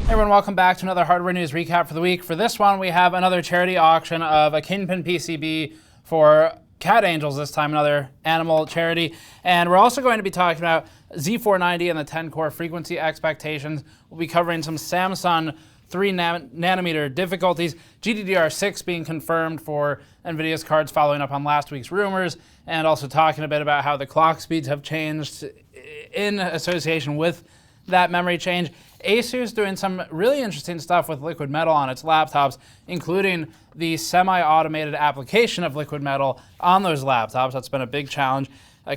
Hey everyone, welcome back to another hardware news recap for the week. For this one, we have another charity auction of a KINGPIN PCB for Cat Angels, this time another animal charity. And we're also going to be talking about Z490 and the 10-core frequency expectations. We'll be covering some Samsung 3 nanometer difficulties, GDDR6 being confirmed for NVIDIA's cards following up on last week's rumors, and also talking a bit about how the clock speeds have changed in association with that memory change. ASUS doing some really interesting stuff with liquid metal on its laptops, including the semi-automated application of liquid metal on those laptops. That's been a big challenge.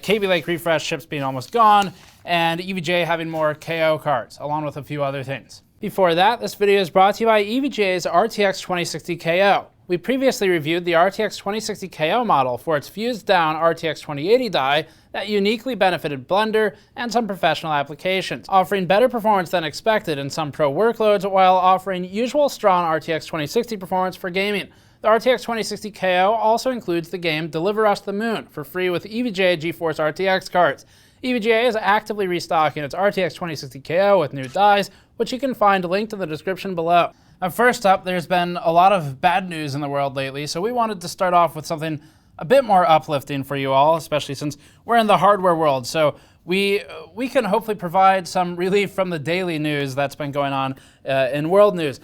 Kaby Lake refresh chips being almost gone, and EVGA having more KO cards, along with a few other things. Before that, this video is brought to you by EVGA's RTX 2060 KO. We previously reviewed the RTX 2060 KO model for its fused down RTX 2080 die that uniquely benefited Blender and some professional applications, offering better performance than expected in some pro workloads while offering usual strong RTX 2060 performance for gaming. The RTX 2060 KO also includes the game Deliver Us the Moon for free with EVGA GeForce RTX cards. EVGA is actively restocking its RTX 2060 KO with new dies, which you can find linked in the description below. First up, there's been a lot of bad news in the world lately, so we wanted to start off with something a bit more uplifting for you all, especially since we're in the hardware world. So we can hopefully provide some relief from the daily news that's been going on in world news.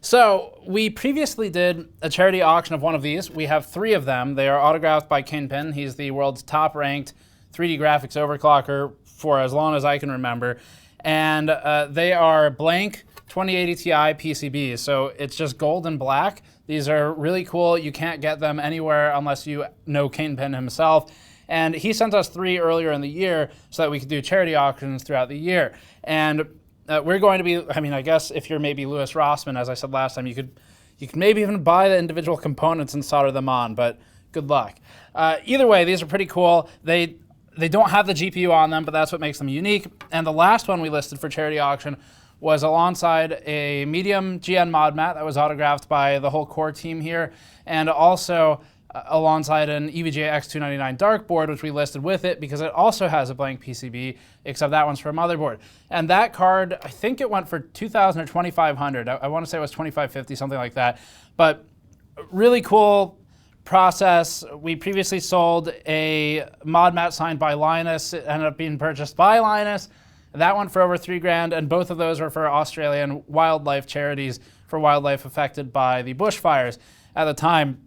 So we previously did a charity auction of one of these. We have 3 of them. They are autographed by KINGPIN. He's the world's top-ranked 3D graphics overclocker for as long as I can remember. And they are blank 2080 Ti PCBs, so it's just gold and black. These are really cool. You can't get them anywhere unless you know KINGPIN himself. And he sent us 3 earlier in the year so that we could do charity auctions throughout the year. And we're going to be, I guess if you're maybe Louis Rossmann, as I said last time, you could maybe even buy the individual components and solder them on, but good luck. Either way, these are pretty cool. They don't have the GPU on them, but that's what makes them unique. And the last one we listed for charity auction was alongside a medium GN mod mat that was autographed by the whole core team here, and also alongside an EVGA X299 dartboard, which we listed with it because it also has a blank PCB, except that one's for a motherboard. And that card, I think it went for $2,000 or $2,500. I want to say it was $2,550, something like that. But really cool process. We previously sold a mod mat signed by Linus. It ended up being purchased by Linus. That one for over $3,000, and both of those were for Australian wildlife charities for wildlife affected by the bushfires at the time.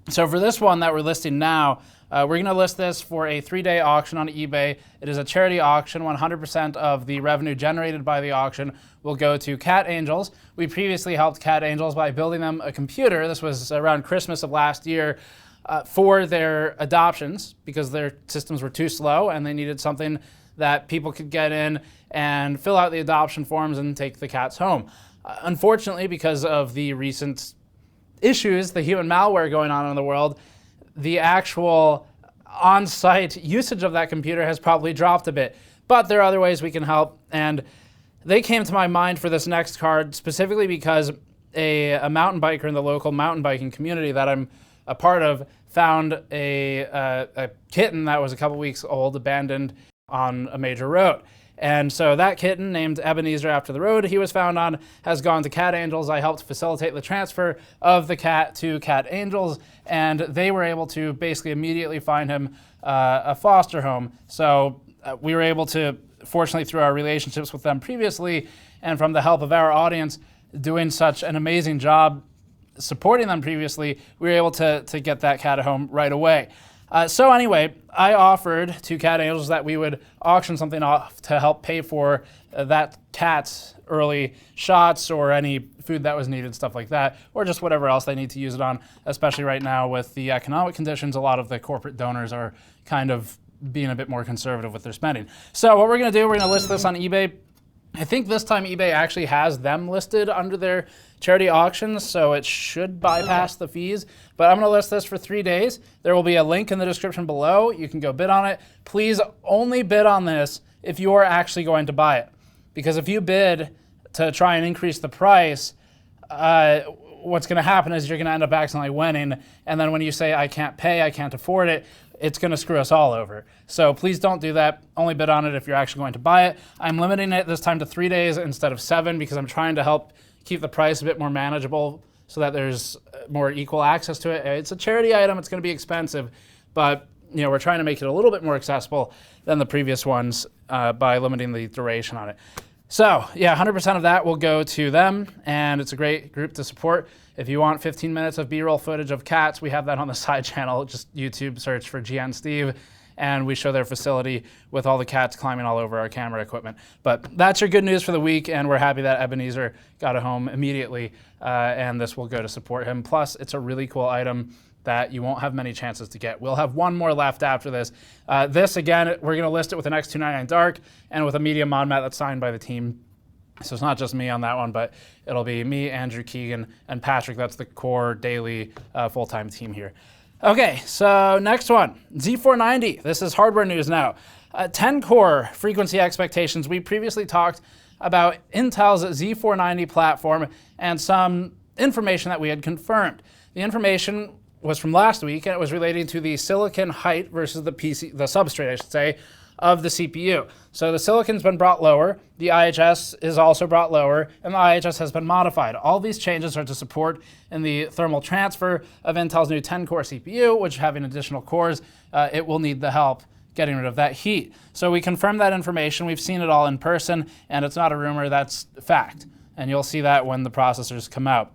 So for this one that we're listing now, we're going to list this for a 3-day auction on eBay. It is a charity auction. 100% of the revenue generated by the auction will go to Cat Angels. We previously helped Cat Angels by building them a computer. This was around Christmas of last year for their adoptions because their systems were too slow and they needed something that people could get in and fill out the adoption forms and take the cats home. Unfortunately, because of the recent issues, the human malware going on in the world, the actual on-site usage of that computer has probably dropped a bit. But there are other ways we can help, and they came to my mind for this next card specifically because a mountain biker in the local mountain biking community that I'm a part of found a kitten that was a couple weeks old, abandoned on a major road. And so that kitten, named Ebenezer after the road he was found on, has gone to Cat Angels. I helped facilitate the transfer of the cat to Cat Angels, and they were able to basically immediately find him a foster home. So we were able to, fortunately through our relationships with them previously, and from the help of our audience doing such an amazing job supporting them previously, we were able to get that cat home right away. So anyway, I offered to Cat Angels that we would auction something off to help pay for that cat's early shots or any food that was needed, stuff like that, or just whatever else they need to use it on, especially right now with the economic conditions. A lot of the corporate donors are kind of being a bit more conservative with their spending. So what we're going to do, we're going to list this on eBay. I think this time eBay actually has them listed under their charity auctions, so it should bypass the fees. But I'm going to list this for 3 days. There will be a link in the description below. You can go bid on it. Please only bid on this if you are actually going to buy it. Because if you bid to try and increase the price, what's going to happen is you're going to end up accidentally winning. And then when you say, I can't pay, I can't afford it, it's going to screw us all over. So please don't do that. Only bid on it if you're actually going to buy it. I'm limiting it this time to 3 days instead of 7 because I'm trying to help keep the price a bit more manageable so that there's more equal access to it. It's a charity item. It's going to be expensive, but we're trying to make it a little bit more accessible than the previous ones by limiting the duration on it. So yeah, 100% of that will go to them, and it's a great group to support. If you want 15 minutes of B-roll footage of cats, we have that on the side channel. Just YouTube search for GN Steve, and we show their facility with all the cats climbing all over our camera equipment. But that's your good news for the week, and we're happy that Ebenezer got a home immediately, and this will go to support him. Plus, it's a really cool item that you won't have many chances to get. We'll have one more left after this. This, again, we're going to list it with an X299 Dark and with a medium mod mat that's signed by the team. So it's not just me on that one, but it'll be me, Andrew, Keegan, and Patrick. That's the core daily full-time team here. Okay, so next one, Z490. This is hardware news now. 10-core frequency expectations. We previously talked about Intel's Z490 platform and some information that we had confirmed. The information was from last week, and it was relating to the silicon height versus the substrate, I should say, of the CPU. So the silicon's been brought lower, the IHS is also brought lower, and the IHS has been modified. All these changes are to support in the thermal transfer of Intel's new 10-core CPU, which having additional cores, it will need the help getting rid of that heat. So we confirmed that information, we've seen it all in person, and it's not a rumor, that's fact. And you'll see that when the processors come out.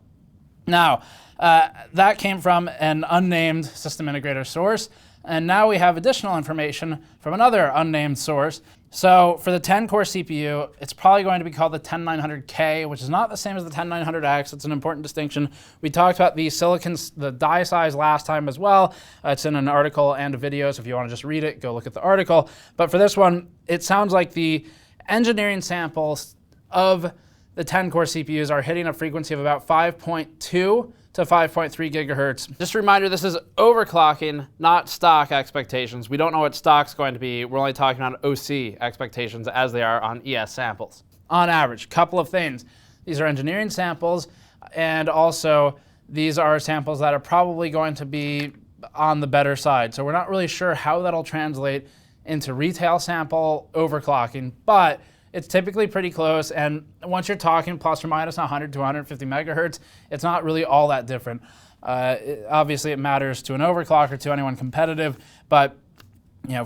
Now, that came from an unnamed system integrator source, and now we have additional information from another unnamed source. So for the 10-core CPU, it's probably going to be called the 10900K, which is not the same as the 10900X. It's an important distinction. We talked about the silicon, the die size last time as well. It's in an article and a video, so if you want to just read it, go look at the article. But for this one, it sounds like the engineering samples of the 10-core CPUs are hitting a frequency of about 5.2 to 5.3 gigahertz. Just a reminder, this is overclocking, not stock expectations. We don't know what stock's going to be. We're only talking about OC expectations as they are on ES samples. On average, couple of things. These are engineering samples, and also these are samples that are probably going to be on the better side. So we're not really sure how that'll translate into retail sample overclocking, but it's typically pretty close, and once you're talking plus or minus 100 to 150 megahertz, it's not really all that different. Obviously, it matters to an overclocker, to anyone competitive, but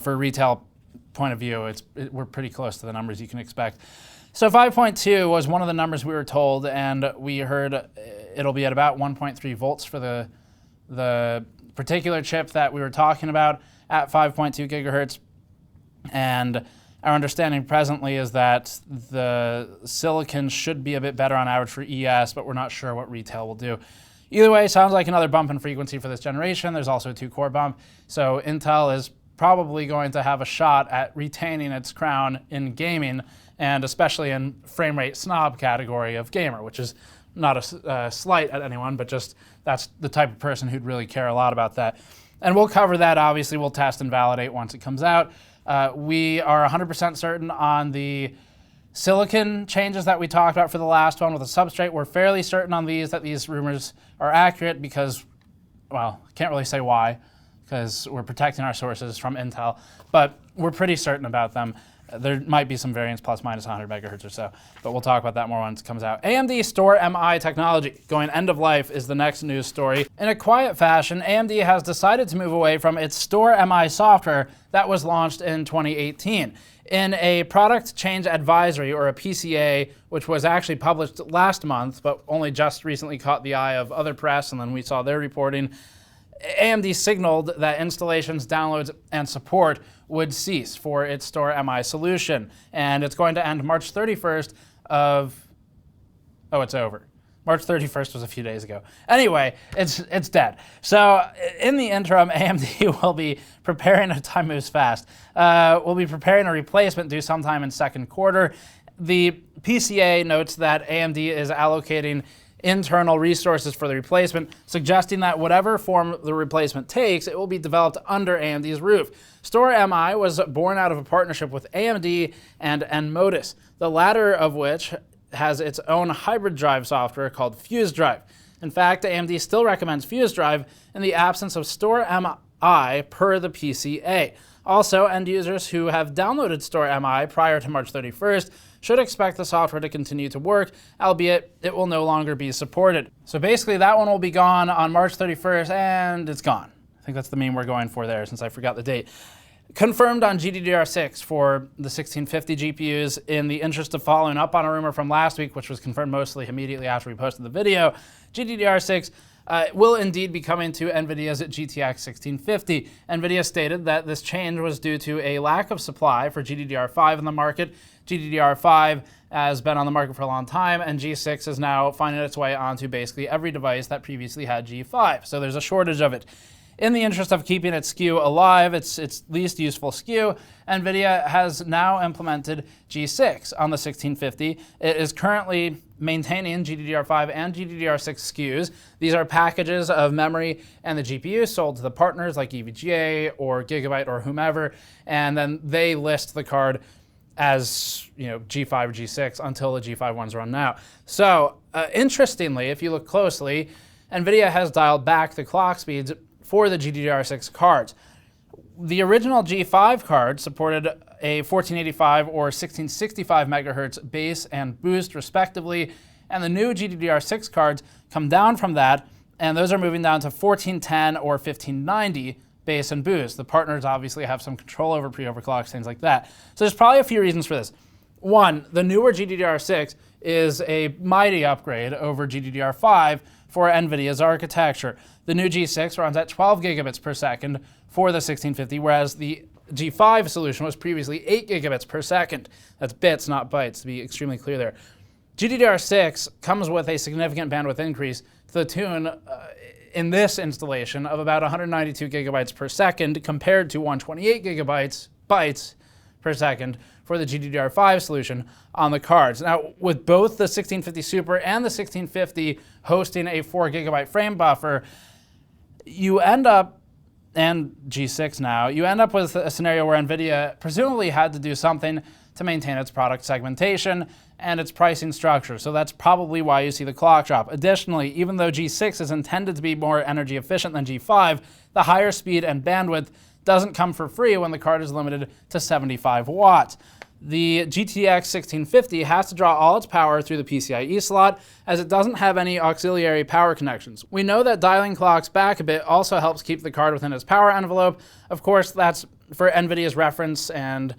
for a retail point of view, we're pretty close to the numbers you can expect. So 5.2 was one of the numbers we were told, and we heard it'll be at about 1.3 volts for the particular chip that we were talking about at 5.2 gigahertz, and our understanding presently is that the silicon should be a bit better on average for ES, but we're not sure what retail will do. Either way, sounds like another bump in frequency for this generation. There's also a 2-core bump. So Intel is probably going to have a shot at retaining its crown in gaming, and especially in frame rate snob category of gamer, which is not a slight at anyone, but just that's the type of person who'd really care a lot about that. And we'll cover that, obviously. We'll test and validate once it comes out. We are 100% certain on the silicon changes that we talked about for the last one with the substrate. We're fairly certain on these that these rumors are accurate because, well, can't really say why, because we're protecting our sources from Intel, but we're pretty certain about them. There might be some variance plus minus 100 megahertz or so, but we'll talk about that more once it comes out. AMD StoreMI technology going end of life is the next news story. In a quiet fashion, AMD has decided to move away from its StoreMI software that was launched in 2018. In a product change advisory, or a PCA, which was actually published last month, but only just recently caught the eye of other press, and then we saw their reporting, AMD signaled that installations, downloads, and support would cease for its StoreMI solution. And it's going to end March 31st of, oh, it's over. March 31st was a few days ago. Anyway, it's dead. So in the interim, AMD will be preparing, time moves fast, we'll be preparing a replacement due sometime in second quarter. The PCA notes that AMD is allocating internal resources for the replacement, suggesting that whatever form the replacement takes, it will be developed under AMD's roof. StoreMI was born out of a partnership with AMD and Modus, the latter of which has its own hybrid drive software called Fuse Drive. In fact, AMD still recommends Fuse Drive in the absence of StoreMI PCI per the PCA. Also, end users who have downloaded StoreMI prior to March 31st should expect the software to continue to work, albeit it will no longer be supported. So basically that one will be gone on March 31st, and it's gone. I think that's the meme we're going for there, since I forgot the date. Confirmed on GDDR6 for the 1650 GPUs. In the interest of following up on a rumor from last week, which was confirmed mostly immediately after we posted the video, GDDR6 will indeed be coming to NVIDIA's GTX 1650. NVIDIA stated that this change was due to a lack of supply for GDDR5 in the market. GDDR5 has been on the market for a long time, and G6 is now finding its way onto basically every device that previously had G5. So there's a shortage of it. In the interest of keeping its SKU alive, its least useful SKU, NVIDIA has now implemented G6 on the 1650. It is currently maintaining GDDR5 and GDDR6 SKUs. These are packages of memory and the GPU sold to the partners like EVGA or Gigabyte or whomever, and then they list the card as G5 or G6 until the G5 ones run out. So interestingly, if you look closely, NVIDIA has dialed back the clock speeds for the GDDR6 cards. The original G5 card supported a 1485 or 1665 megahertz base and boost respectively, and the new GDDR6 cards come down from that, and those are moving down to 1410 or 1590 base and boost. The partners obviously have some control over pre-overclocks, things like that. So there's probably a few reasons for this. One, the newer GDDR6 is a mighty upgrade over GDDR5 for NVIDIA's architecture. The new G6 runs at 12 gigabits per second for the 1650, whereas the G5 solution was previously 8 gigabits per second. That's bits, not bytes, to be extremely clear there. GDDR6 comes with a significant bandwidth increase to the tune, in this installation, of about 192 gigabytes per second compared to 128 bytes per second for the GDDR5 solution on the cards. Now, with both the 1650 Super and the 1650 hosting a 4 gigabyte frame buffer, you end up, and G6 now, you end up with a scenario where NVIDIA presumably had to do something to maintain its product segmentation and its pricing structure. So that's probably why you see the clock drop. Additionally, even though G6 is intended to be more energy efficient than G5, the higher speed and bandwidth doesn't come for free when the card is limited to 75 watts. The GTX 1650 has to draw all its power through the PCIe slot, as it doesn't have any auxiliary power connections. We know that dialing clocks back a bit also helps keep the card within its power envelope. Of course, that's for NVIDIA's reference, and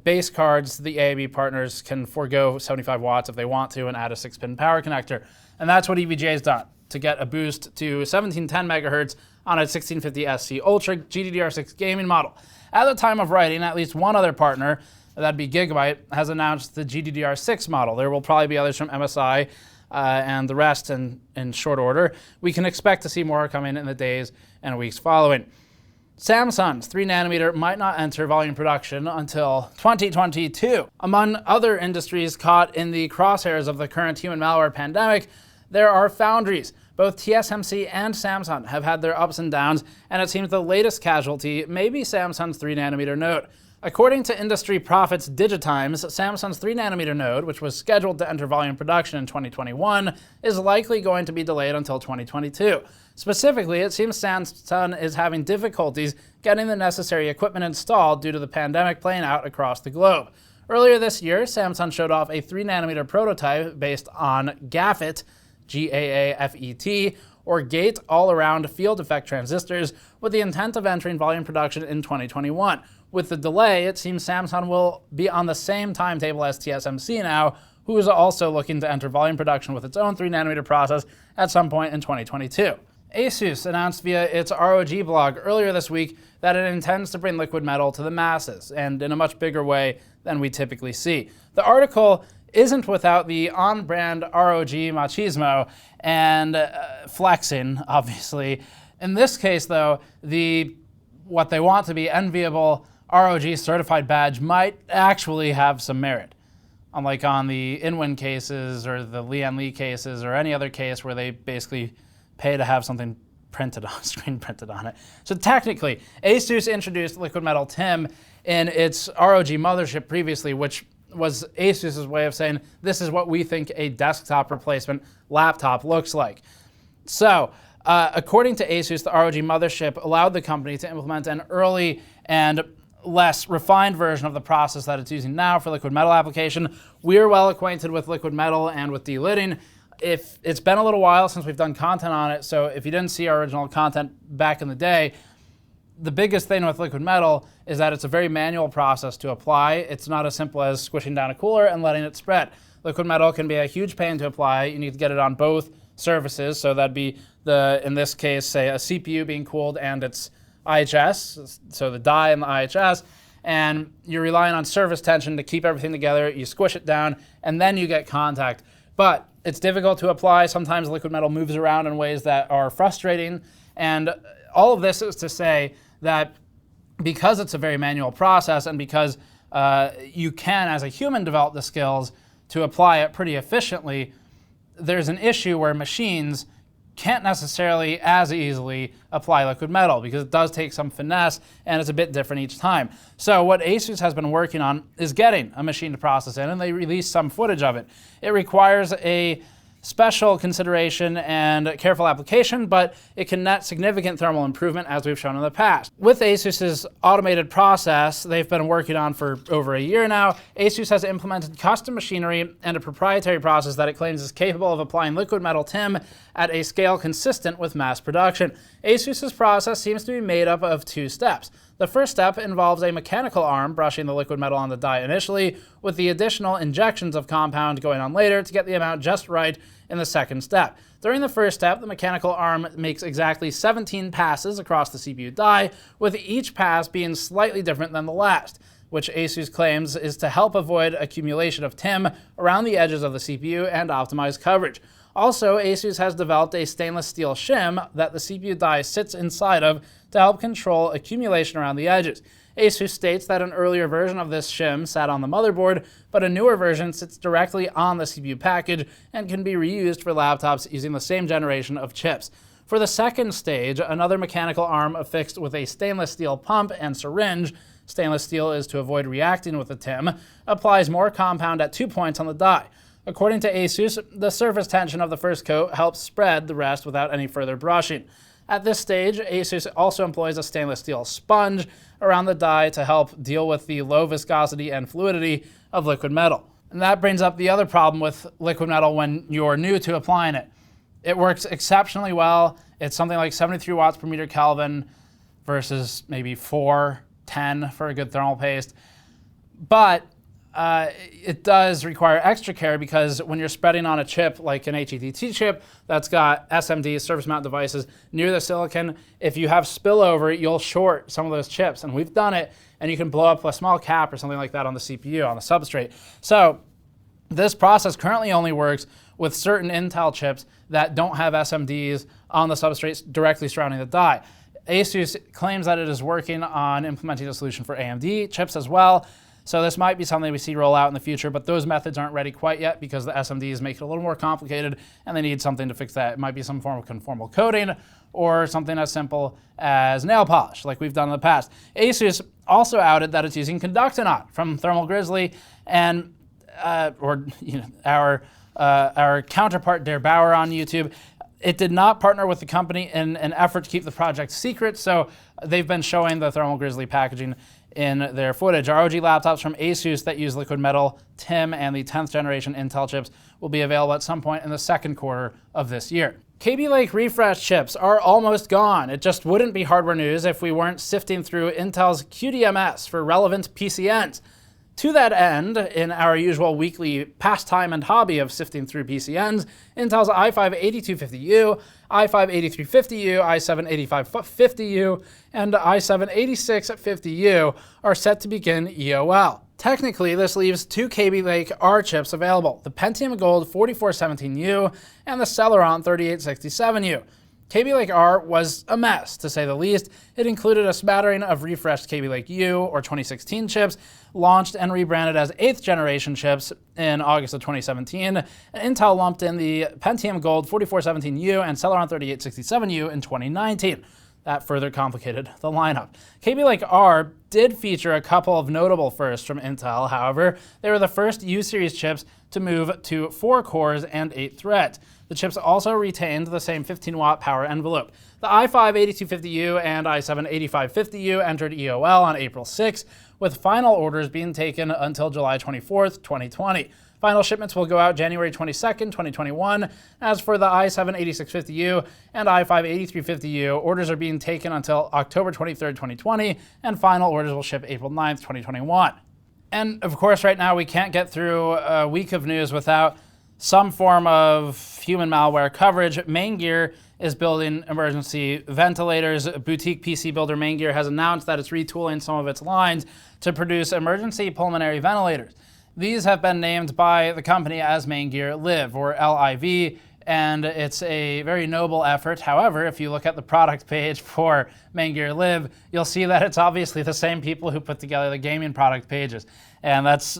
base cards, the AMD partners can forego 75 watts if they want to and add a 6-pin power connector. And that's what EVGA has done to get a boost to 1710 megahertz on a 1650 SC Ultra GDDR6 gaming model. At the time of writing, at least one other partner, that'd be Gigabyte, has announced the GDDR6 model. There will probably be others from MSI and the rest in short order. We can expect to see more coming in the days and weeks following. Samsung's 3nm might not enter volume production until 2022. Among other industries caught in the crosshairs of the current human malware pandemic, there are foundries. Both TSMC and Samsung have had their ups and downs, and it seems the latest casualty may be Samsung's 3nm node. According to Industry Profits Digitimes, Samsung's 3nm node, which was scheduled to enter volume production in 2021, is likely going to be delayed until 2022. Specifically, it seems Samsung is having difficulties getting the necessary equipment installed due to the pandemic playing out across the globe. Earlier this year, Samsung showed off a 3nm prototype based on GAAFET, G-A-A-F-E-T, or gate all-around field effect transistors, with the intent of entering volume production in 2021. With the delay, it seems Samsung will be on the same timetable as TSMC now, who is also looking to enter volume production with its own 3nm process at some point in 2022. ASUS announced via its ROG blog earlier this week that it intends to bring liquid metal to the masses, and in a much bigger way than we typically see. The article isn't without the on-brand ROG machismo and flexing, obviously. In this case, though, what they want to be enviable ROG certified badge might actually have some merit. Unlike on the Inwin cases or the Lian Li cases or any other case where they basically pay to have something printed on, screen printed on it. So technically, ASUS introduced liquid metal TIM in its ROG mothership previously, which was ASUS's way of saying, this is what we think a desktop replacement laptop looks like. So According to ASUS, the ROG mothership allowed the company to implement an early and less refined version of the process that it's using now for liquid metal application. We're well acquainted with liquid metal and with delidding. If it's been a little while since we've done content on it, so if you didn't see our original content back in the day, the biggest thing with liquid metal is that it's a very manual process to apply. It's not as simple as squishing down a cooler and letting it spread. Liquid metal can be a huge pain to apply. You need to get it on both surfaces, so that'd be in this case, say a CPU being cooled and its IHS, so the die and the IHS, and you're relying on surface tension to keep everything together. You squish it down, and then you get contact. But it's difficult to apply. Sometimes liquid metal moves around in ways that are frustrating, and all of this is to say that because it's a very manual process and because you can, as a human, develop the skills to apply it pretty efficiently, there's an issue where machines can't necessarily as easily apply liquid metal because it does take some finesse and it's a bit different each time. So what ASUS has been working on is getting a machine to process in, and they released some footage of it. It requires a special consideration and careful application, but it can net significant thermal improvement as we've shown in the past. With ASUS's automated process they've been working on for over a year now, ASUS has implemented custom machinery and a proprietary process that it claims is capable of applying liquid metal TIM at a scale consistent with mass production. ASUS's process seems to be made up of two steps. The first step involves a mechanical arm brushing the liquid metal on the die initially, with the additional injections of compound going on later to get the amount just right in the second step. During the first step, the mechanical arm makes exactly 17 passes across the CPU die, with each pass being slightly different than the last, which ASUS claims is to help avoid accumulation of TIM around the edges of the CPU and optimize coverage. Also, ASUS has developed a stainless steel shim that the CPU die sits inside of to help control accumulation around the edges. ASUS states that an earlier version of this shim sat on the motherboard, but a newer version sits directly on the CPU package and can be reused for laptops using the same generation of chips. For the second stage, another mechanical arm affixed with a stainless steel pump and syringe, stainless steel is to avoid reacting with the TIM, applies more compound at 2 points on the die. According to ASUS, the surface tension of the first coat helps spread the rest without any further brushing. At this stage, ASUS also employs a stainless steel sponge around the die to help deal with the low viscosity and fluidity of liquid metal. And that brings up the other problem with liquid metal when you're new to applying it. It works exceptionally well. It's something like 73 watts per meter Kelvin versus maybe 410 for a good thermal paste. But it does require extra care because when you're spreading on a chip like an HETT chip that's got SMDs, surface mount devices, near the silicon, if you have spillover, you'll short some of those chips. And we've done it, and you can blow up a small cap or something like that on the CPU, on the substrate. So this process currently only works with certain Intel chips that don't have SMDs on the substrates directly surrounding the die. ASUS claims that it is working on implementing a solution for AMD chips as well. So this might be something we see roll out in the future, but those methods aren't ready quite yet because the SMDs make it a little more complicated and they need something to fix that. It might be some form of conformal coating or something as simple as nail polish like we've done in the past. ASUS also outed that it's using Conductonaut from Thermal Grizzly and our counterpart Der Bauer on YouTube. It did not partner with the company in an effort to keep the project secret, so they've been showing the Thermal Grizzly packaging in their footage. ROG laptops from ASUS that use liquid metal, TIM, and the 10th generation Intel chips will be available at some point in the second quarter of this year. Kaby Lake refresh chips are almost gone. It just wouldn't be hardware news if we weren't sifting through Intel's QDMS for relevant PCNs. To that end, in our usual weekly pastime and hobby of sifting through PCNs, Intel's i5-8250U, i5-8350U, i7-8550U, and i7-8650U are set to begin EOL. Technically, this leaves two Kaby Lake R chips available, the Pentium Gold 4417U and the Celeron 3867U. Kaby Lake R was a mess, to say the least. It included a smattering of refreshed Kaby Lake U, or 2016 chips, launched and rebranded as 8th generation chips in August of 2017. And Intel lumped in the Pentium Gold 4417U and Celeron 3867U in 2019. that further complicated the lineup. Kaby Lake R did feature a couple of notable firsts from Intel. However, they were the first U-series chips to move to 4 cores and 8 threads. The chips also retained the same 15-watt power envelope. The i5-8250U and i7-8550U entered EOL on April 6, with final orders being taken until July 24th, 2020. Final shipments will go out January 22nd, 2021. As for the i7-8650U and i5-8350U, orders are being taken until October 23rd, 2020, and final orders will ship April 9th, 2021. And of course, right now we can't get through a week of news without some form of human malware coverage. Maingear is building emergency ventilators. Boutique PC builder Maingear has announced that it's retooling some of its lines to produce emergency pulmonary ventilators. These have been named by the company as Maingear Live, or LIV, and it's a very noble effort. However, if you look at the product page for Maingear Live, you'll see that it's obviously the same people who put together the gaming product pages. And that's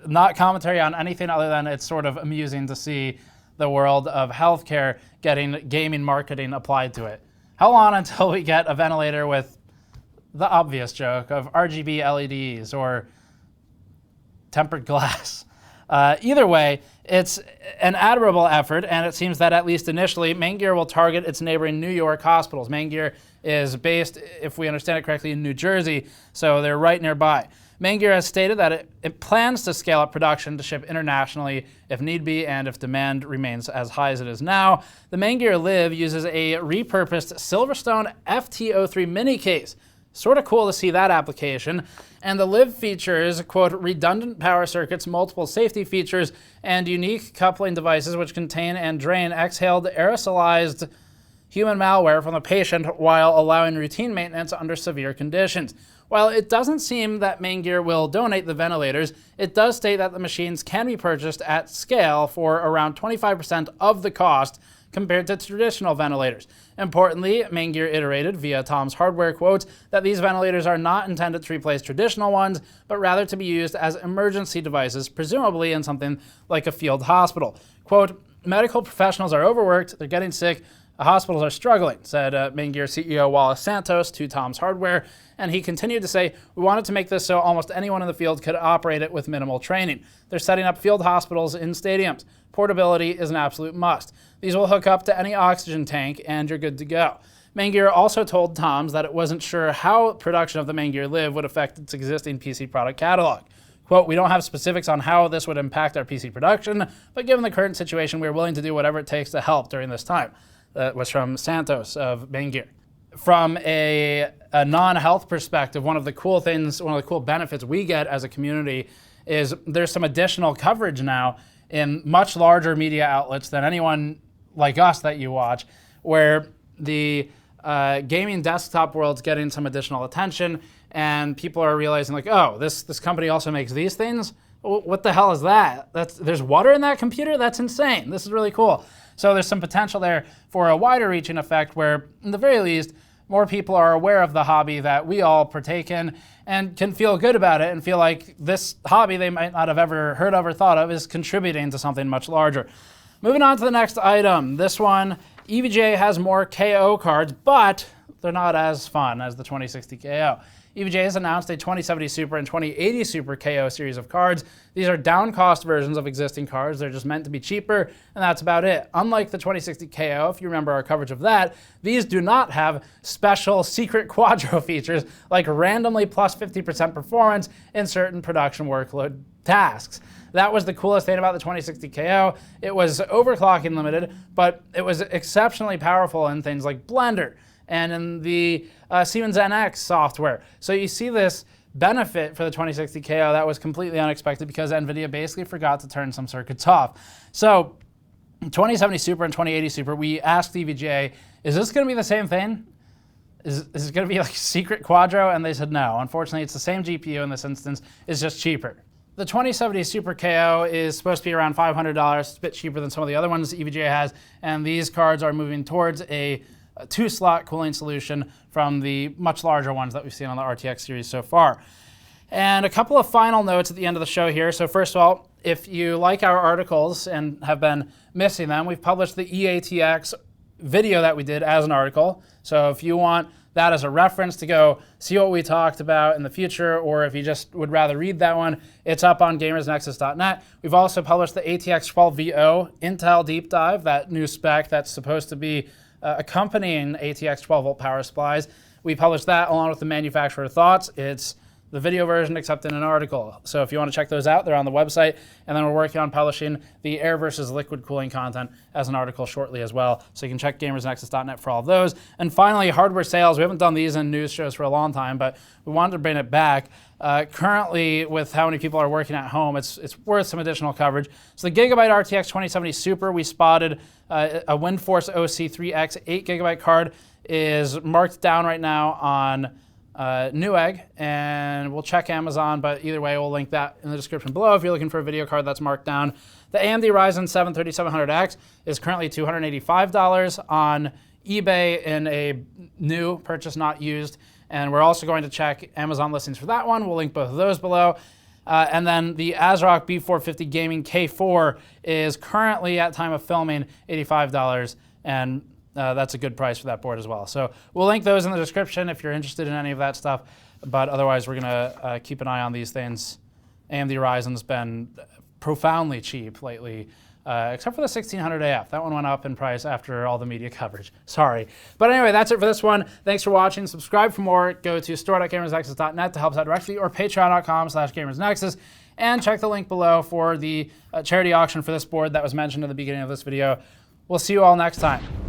not commentary on anything other than it's sort of amusing to see the world of healthcare getting gaming marketing applied to it. How long until we get a ventilator with the obvious joke of RGB LEDs or tempered glass? Either way, it's an admirable effort, and it seems that at least initially, Maingear will target its neighboring New York hospitals. Maingear is based, if we understand it correctly, in New Jersey, so they're right nearby. Maingear has stated that it plans to scale up production to ship internationally if need be and if demand remains as high as it is now. The Maingear Live uses a repurposed Silverstone FT03 mini case. Sort of cool to see that application. And the Live features, quote, redundant power circuits, multiple safety features, and unique coupling devices which contain and drain exhaled aerosolized human malware from the patient while allowing routine maintenance under severe conditions. While it doesn't seem that Maingear will donate the ventilators, it does state that the machines can be purchased at scale for around 25% of the cost compared to traditional ventilators. Importantly, Maingear iterated via Tom's Hardware quotes that these ventilators are not intended to replace traditional ones, but rather to be used as emergency devices, presumably in something like a field hospital. Quote, medical professionals are overworked, they're getting sick, the hospitals are struggling, said Maingear CEO Wallace Santos to Tom's Hardware, and he continued to say, we wanted to make this so almost anyone in the field could operate it with minimal training. They're setting up field hospitals in stadiums. Portability is an absolute must. These will hook up to any oxygen tank, and you're good to go. Maingear also told Tom's that it wasn't sure how production of the Maingear Live would affect its existing PC product catalog. Quote, we don't have specifics on how this would impact our PC production, but given the current situation, we're willing to do whatever it takes to help during this time. That was from Santos of Maingear. From a non-health perspective, one of the cool benefits we get as a community is there's some additional coverage now in much larger media outlets than anyone like us that you watch, where the gaming desktop world's getting some additional attention, and people are realizing like, oh, this company also makes these things? What the hell is that? There's water in that computer? That's insane. This is really cool. So there's some potential there for a wider reaching effect where, in the very least, more people are aware of the hobby that we all partake in and can feel good about it and feel like this hobby they might not have ever heard of or thought of is contributing to something much larger. Moving on to the next item. This one, EVGA has more KO cards, but they're not as fun as the 2060 KO. EVGA has announced a 2070 Super and 2080 Super KO series of cards. These are down-cost versions of existing cards. They're just meant to be cheaper, and that's about it. Unlike the 2060 KO, if you remember our coverage of that, these do not have special secret quadro features like randomly plus 50% performance in certain production workload tasks. That was the coolest thing about the 2060 KO. It was overclocking limited, but it was exceptionally powerful in things like Blender and in the Siemens NX software. So you see this benefit for the 2060 KO that was completely unexpected because NVIDIA basically forgot to turn some circuits off. So 2070 Super and 2080 Super, we asked EVGA, is this going to be the same thing? Is it going to be like secret quadro? And they said no. Unfortunately, it's the same GPU in this instance. It's just cheaper. The 2070 Super KO is supposed to be around $500. It's a bit cheaper than some of the other ones EVGA has. And these cards are moving towards a 2-slot cooling solution from the much larger ones that we've seen on the RTX series so far. And a couple of final notes at the end of the show here. So first of all, if you like our articles and have been missing them, we've published the EATX video that we did as an article. So if you want that as a reference to go see what we talked about in the future, or if you just would rather read that one, it's up on gamersnexus.net. We've also published the ATX 12VO Intel Deep Dive, that new spec that's supposed to be accompanying ATX 12-volt power supplies. We published that along with the manufacturer thoughts. It's the video version except in an article. So if you want to check those out, they're on the website. And then we're working on publishing the air versus liquid cooling content as an article shortly as well. So you can check gamersnexus.net for all of those. And finally, hardware sales. We haven't done these in news shows for a long time, but we wanted to bring it back. Currently, with how many people are working at home, it's worth some additional coverage. So the Gigabyte RTX 2070 Super, we spotted a WindForce OC3X 8GB card is marked down right now on Newegg, and we'll check Amazon, but either way, we'll link that in the description below if you're looking for a video card that's marked down. The AMD Ryzen 7 3700X is currently $285 on eBay in a new purchase, not used, and we're also going to check Amazon listings for that one. We'll link both of those below. And then the ASRock B450 Gaming K4 is currently, at time of filming, $85, and that's a good price for that board as well. So we'll link those in the description if you're interested in any of that stuff. But otherwise, we're going to keep an eye on these things. AMD Ryzen's been profoundly cheap lately, except for the 1600AF. That one went up in price after all the media coverage. Sorry. But anyway, that's it for this one. Thanks for watching. Subscribe for more. Go to store.gamersnexus.net to help us out directly, or patreon.com/gamersnexus. And check the link below for the charity auction for this board that was mentioned at the beginning of this video. We'll see you all next time.